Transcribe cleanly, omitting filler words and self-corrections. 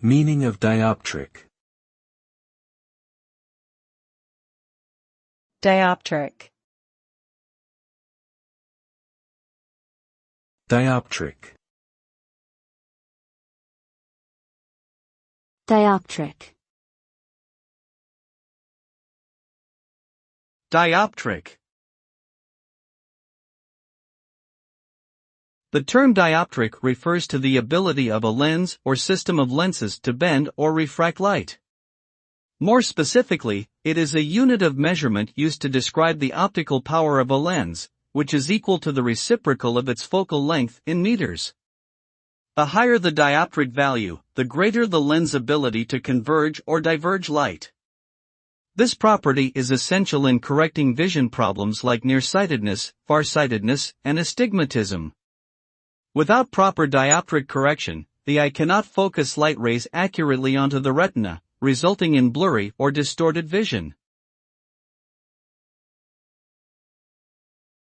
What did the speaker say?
Meaning of dioptric. Dioptric. Dioptric. Dioptric. Dioptric. The term dioptric refers to the ability of a lens or system of lenses to bend or refract light. More specifically, it is a unit of measurement used to describe the optical power of a lens, which is equal to the reciprocal of its focal length in meters. The higher the dioptric value, the greater the lens ability to converge or diverge light. This property is essential in correcting vision problems like nearsightedness, farsightedness, and astigmatism. Without proper dioptric correction, the eye cannot focus light rays accurately onto the retina, resulting in blurry or distorted vision.